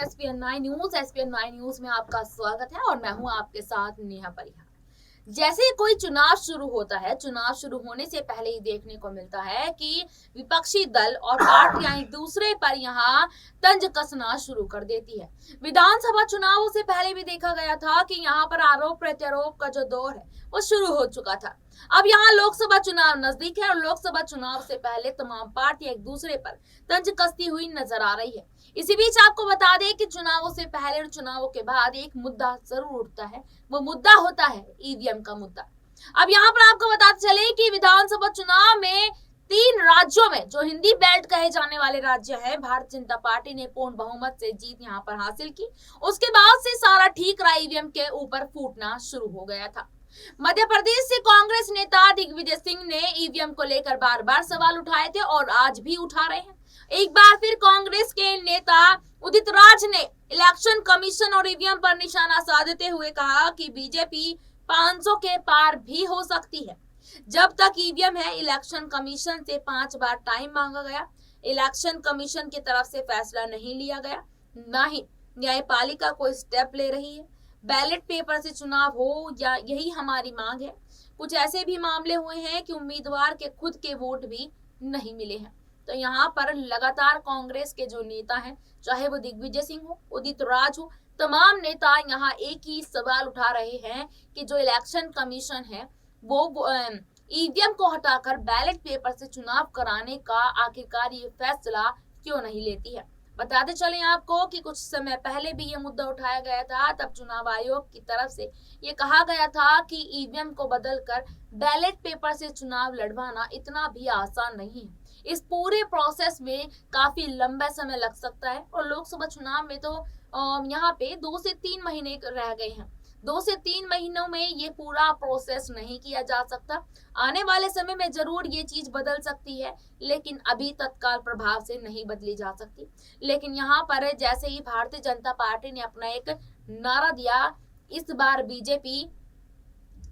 SPN9 news में आपका स्वागत है और मैं हूं आपके साथ नेहा परिहार। जैसे ही कोई चुनाव शुरू होता है, चुनाव शुरू होने से पहले ही देखने को मिलता है कि विपक्षी दल और पार्टियां एक दूसरे पर यहाँ तंज कसना शुरू कर देती है। विधानसभा चुनावों से पहले भी देखा गया था कि यहाँ पर आरोप प्रत्यारोप का जो दौर है वो शुरू हो चुका था। अब यहाँ लोकसभा चुनाव नजदीक है और लोकसभा चुनाव से पहले तमाम पार्टियां एक दूसरे पर तंज कसती हुई नजर आ रही है। इसी बीच आपको बता दें कि चुनावों से पहले और चुनावों के बाद एक मुद्दा जरूर उठता है, वो मुद्दा होता है ईवीएम का मुद्दा। अब यहाँ पर आपको बताते चले कि विधानसभा चुनाव में 3 राज्यों में जो हिंदी बेल्ट कहे जाने वाले राज्य है, भारतीय जनता पार्टी ने पूर्ण बहुमत से जीत यहाँ पर हासिल की। उसके बाद से सारा ठीक रहा, ईवीएम के ऊपर फूटना शुरू हो गया था। मध्य प्रदेश से कांग्रेस नेता दिग्विजय सिंह ने ईवीएम को लेकर बार बार सवाल उठाए थे और आज भी उठा रहे हैं। एक बार फिर कांग्रेस के नेता उदित राज ने इलेक्शन कमीशन और ईवीएम पर निशाना साधते हुए कहा कि बीजेपी 500 के पार भी हो सकती है। जब तक ईवीएम है, इलेक्शन कमीशन से 5 बार टाइम मांगा गया, इलेक्शन कमीशन की तरफ से फैसला नहीं लिया गया, ना ही न्यायपालिका कोई स्टेप ले रही है। बैलेट पेपर से चुनाव हो या यही हमारी मांग है। कुछ ऐसे भी मामले हुए हैं कि उम्मीदवार के खुद के वोट भी नहीं मिले हैं। तो यहाँ पर लगातार कांग्रेस के जो नेता हैं, चाहे वो दिग्विजय सिंह हो, उदित राज हो, तमाम नेता यहाँ एक ही सवाल उठा रहे हैं कि जो इलेक्शन कमीशन है वो ईवीएम को हटाकर बैलेट पेपर से चुनाव कराने का आखिरकार ये फैसला क्यों नहीं लेती है। बताते चलें आपको कि कुछ समय पहले भी ये मुद्दा उठाया गया था। तब चुनाव आयोग की तरफ से ये कहा गया था कि ईवीएम को बदलकर बैलेट पेपर से चुनाव लड़वाना इतना भी आसान नहीं है। इस पूरे प्रोसेस में काफी लंबा समय लग सकता है और लोकसभा चुनाव में तो यहाँ पे 2 से 3 महीने रह गए हैं। 2 से 3 महीनों में ये पूरा प्रोसेस नहीं किया जा सकता। आने वाले समय में जरूर ये चीज बदल सकती है, लेकिन अभी तत्काल प्रभाव से नहीं बदली जा सकती। लेकिन यहाँ पर जैसे ही भारतीय जनता पार्टी ने अपना एक नारा दिया, इस बार बीजेपी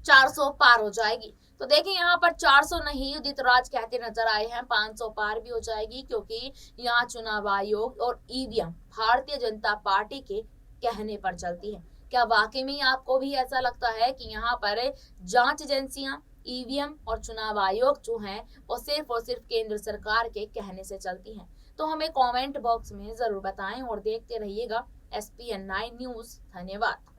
400 पार हो जाएगी, तो देखिए यहाँ पर 400 नहीं, उदित राज कहते नजर आए हैं 500 पार भी हो जाएगी, क्योंकि यहाँ चुनाव आयोग और ईवीएम भारतीय जनता पार्टी के कहने पर चलती है। क्या वाकई में आपको भी ऐसा लगता है कि यहाँ पर जांच एजेंसियां, ईवीएम और चुनाव आयोग जो हैं वो सिर्फ और सिर्फ केंद्र सरकार के कहने से चलती हैं? तो हमें कमेंट बॉक्स में जरूर बताएं और देखते रहिएगा एसपीएन9 न्यूज। धन्यवाद।